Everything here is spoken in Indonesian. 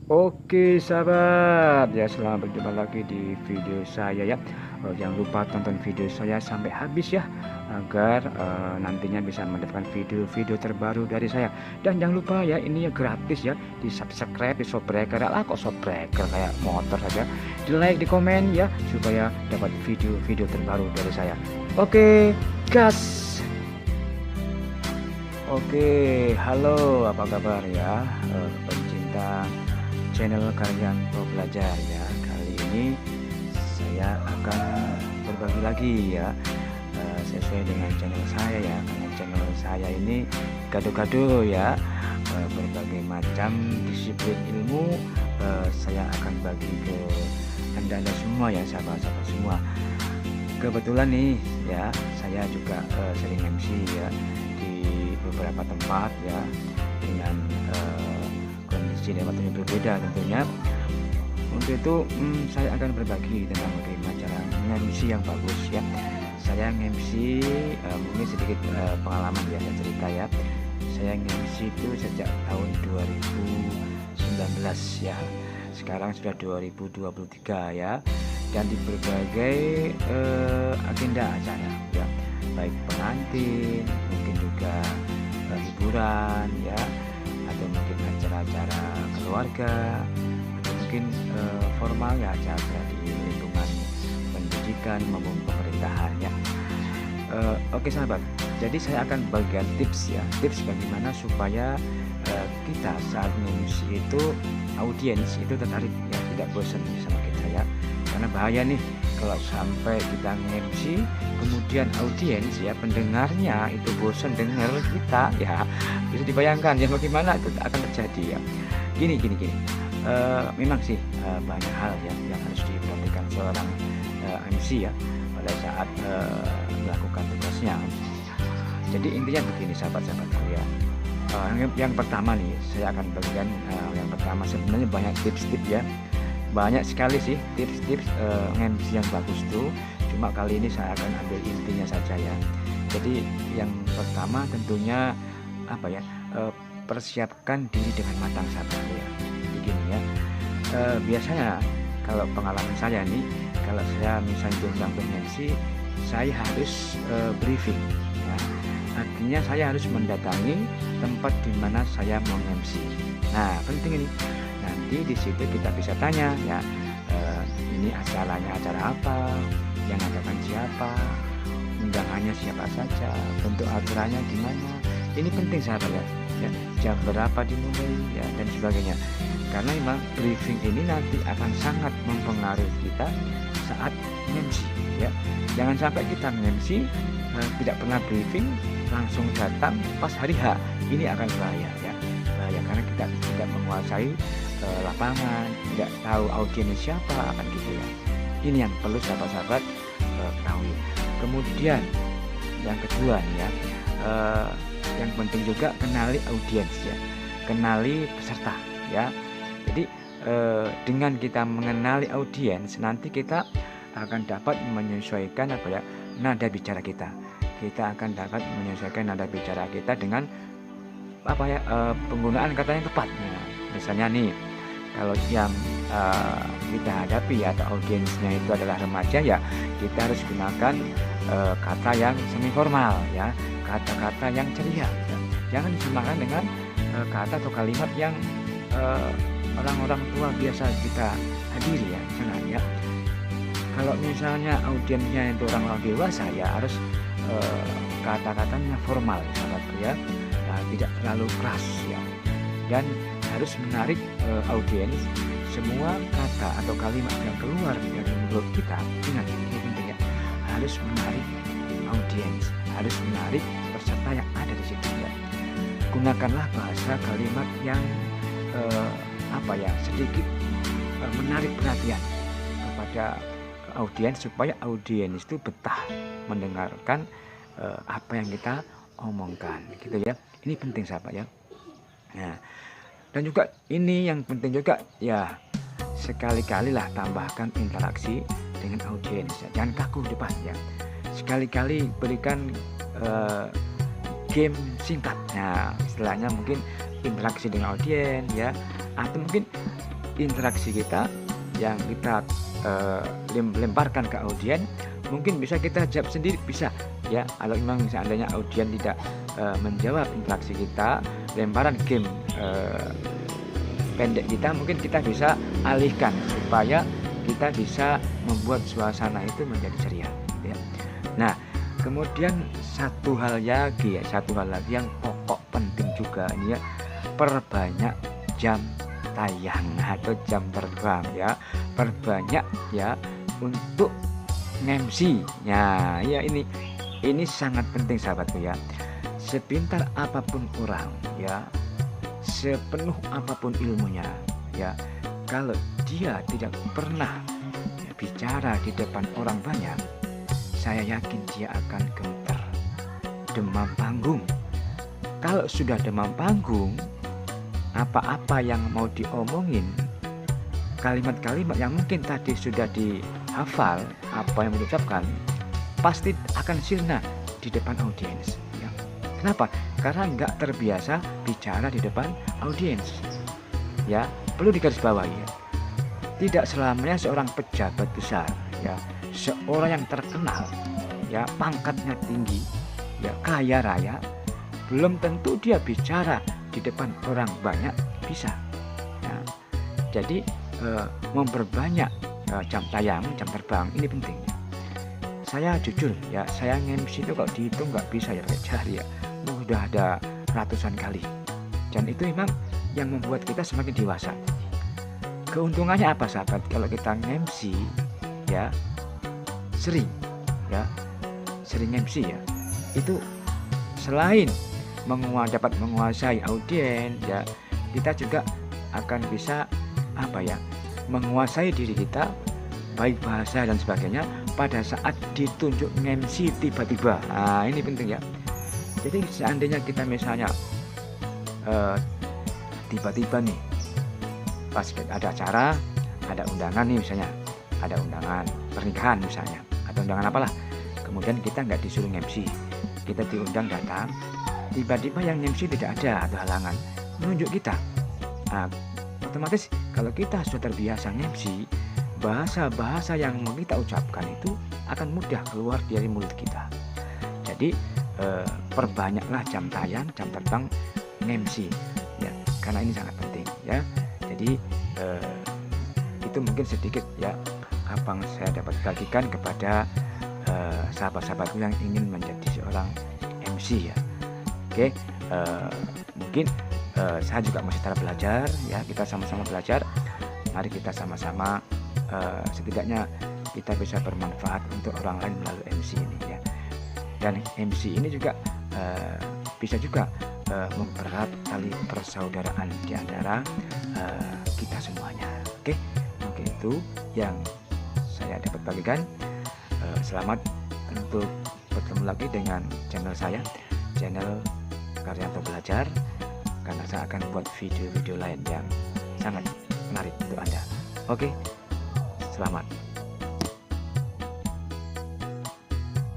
Oke sahabat ya, selamat berjumpa lagi di video saya ya. Jangan lupa tonton video saya sampai habis ya, agar nantinya bisa mendapatkan video-video terbaru dari saya. Dan jangan lupa ya, ini ya gratis ya, di subscribe, di Shopbreaker. Lah kok Shopbreaker, kayak motor saja. Di like, di komen ya, supaya dapat video-video terbaru dari saya. Oke gas. Oke, halo, apa kabar ya, pencinta channel kalian Pro Belajar ya. Kali ini saya akan berbagi lagi ya, sesuai dengan channel saya ya. Karena channel saya ini gado-gado ya, berbagai macam disiplin ilmu saya akan bagi ke anda semua ya, sahabat-sahabat semua. Kebetulan nih ya, saya juga sering MC ya di beberapa tempat ya, dengan kondisi dan waktunya berbeda tentunya. Untuk itu saya akan berbagi tentang bagaimana cara MC yang bagus ya. Saya MC mungkin sedikit pengalaman ya, saya cerita ya. Saya MC itu sejak tahun 2019 ya. Sekarang sudah 2023 ya. Dan di berbagai agenda acara ya, baik pengantin, mungkin juga hiburan ya, atau mungkin acara-acara keluarga, atau mungkin formal ya, acara di lingkungan pendidikan maupun pemerintahan ya. Oke sahabat, jadi saya akan bagian tips ya, tips bagaimana supaya kita saat mengisi itu audiens itu tertarik ya, tidak bosan sama kita ya. Karena bahaya nih kalau sampai kita nge-MC kemudian audiens ya, pendengarnya itu bosan dengar kita ya, bisa dibayangkan ya bagaimana itu akan terjadi ya. Gini memang sih banyak hal ya yang harus diperhatikan seorang MC ya pada saat melakukan tugasnya. Jadi intinya begini sahabat-sahabatku ya. Yang pertama nih saya akan bagikan yang pertama, sebenarnya banyak tips-tips ya, banyak sekali sih tips-tips MC yang bagus tuh, cuma kali ini saya akan ambil intinya saja ya. Jadi yang pertama tentunya apa ya, persiapkan diri dengan matang sabar ya. Begini ya, biasanya kalau pengalaman saya nih, kalau saya misalnya diundang MC, saya harus briefing ya. Artinya saya harus mendatangi tempat di mana saya mau MC. Nah penting ini, nanti di situ kita bisa tanya ya, ini acaranya acara apa, yang adakan siapa, undangannya siapa saja, bentuk acaranya gimana. Ini penting sahabat ya, jam berapa dimulai ya, dan sebagainya. Karena memang briefing ini nanti akan sangat mempengaruhi kita saat MC ya. Jangan sampai kita MC tidak pernah briefing, langsung datang pas hari H. Ini akan bahaya ya, bahaya karena kita tidak menguasai lapangan, tidak tahu audiensnya siapa, akan gitu ya. Ini yang perlu sahabat-sahabat ketahui. Kemudian yang kedua nih ya, yang penting juga kenali audiens ya, kenali peserta ya. Jadi dengan kita mengenali audiens, nanti kita akan dapat menyesuaikan apa ya, nada bicara kita. Kita akan dapat menyesuaikan nada bicara kita dengan apa ya, penggunaan kata yang tepat. Misalnya nih, kalau yang kita hadapi ya, atau audiensnya itu adalah remaja ya, kita harus gunakan kata yang semi formal ya, kata-kata yang ceria ya. Jangan disamakan dengan kata atau kalimat yang orang-orang tua biasa kita hadiri ya, jangan ya. Kalau misalnya audiensnya itu orang-orang dewasa ya, harus kata-katanya formal sahabatku ya, tidak terlalu keras ya, dan harus menarik audiens. Semua kata atau kalimat yang keluar dari mulut kita, ingat ini penting ya, harus menarik audiens, harus menarik peserta yang ada di situ ya. Gunakanlah bahasa kalimat yang apa ya, sedikit menarik perhatian kepada audiens, supaya audiens itu betah mendengarkan apa yang kita omongkan gitu ya. Ini penting sahabat ya. Nah, dan juga ini yang penting juga ya, sekali-kali lah tambahkan interaksi dengan audiens ya. Jangan kaku depan ya. Sekali-kali berikan game singkat. Nah, istilahnya mungkin interaksi dengan audiens ya, atau mungkin interaksi kita yang kita lemparkan ke audien, mungkin bisa kita jawab sendiri, bisa ya. Kalau memang seandainya audien tidak menjawab interaksi kita, lemparan game pendek kita, mungkin kita bisa alihkan supaya kita bisa membuat suasana itu menjadi ceria gitu ya. Nah, kemudian satu hal lagi yang pokok penting juga ini ya, perbanyak jam tayang atau jam terbang ya, perbanyak ya untuk MC. Nah, ya ini sangat penting sahabatku ya. Sepintar apapun orang ya, sepenuh apapun ilmunya ya, kalau dia tidak pernah ya, bicara di depan orang banyak, saya yakin dia akan gemeter, demam panggung. Kalau sudah demam panggung, apa-apa yang mau diomongin, kalimat-kalimat yang mungkin tadi sudah dihafal, apa yang mau diucapkan, pasti akan sirna di depan audiens ya. Kenapa? Karena nggak terbiasa bicara di depan audiens ya. Perlu digarisbawahi ya, tidak selamanya seorang pejabat besar ya, seorang yang terkenal ya, pangkatnya tinggi ya, kaya raya, belum tentu dia bicara di depan orang banyak bisa ya. Jadi memperbanyak jam tayang, jam terbang ini penting ya. Saya jujur ya, saya nge-MC itu kalau dihitung nggak bisa ya pakai jari ya, udah ada ratusan kali, dan itu memang yang membuat kita semakin dewasa. Keuntungannya apa sahabat? Kalau kita nge-MC ya, sering MC ya, itu selain dapat menguasai audien ya, kita juga akan bisa menguasai diri kita, baik bahasa dan sebagainya, pada saat ditunjuk MC tiba-tiba. Nah, ini penting ya. Jadi seandainya kita misalnya tiba-tiba nih pas ada acara, ada undangan nih misalnya, ada undangan pernikahan misalnya, atau undangan apalah, kemudian kita nggak disuruh MC, kita diundang datang, tiba-tiba yang MC tidak ada atau halangan menunjuk kita. Nah, otomatis kalau kita sudah terbiasa MC, bahasa-bahasa yang mau kita ucapkan itu akan mudah keluar dari mulut kita. Jadi perbanyaklah jam tayang, jam terbang MC ya, karena ini sangat penting ya. Jadi itu mungkin sedikit ya apa yang saya dapat bagikan kepada sahabat-sahabatku yang ingin menjadi seorang MC ya. Oke, mungkin saya juga masih terus belajar ya, kita sama-sama belajar. Mari kita sama-sama setidaknya kita bisa bermanfaat untuk orang lain melalui MC ini ya. Dan MC ini juga bisa juga mempererat tali persaudaraan di antara kita semuanya. Oke, mungkin itu yang saya dapat bagikan. Selamat untuk bertemu lagi dengan channel saya, channel Karyanto Belajar, karena saya akan buat video-video lain yang sangat menarik untuk Anda. Oke, selamat.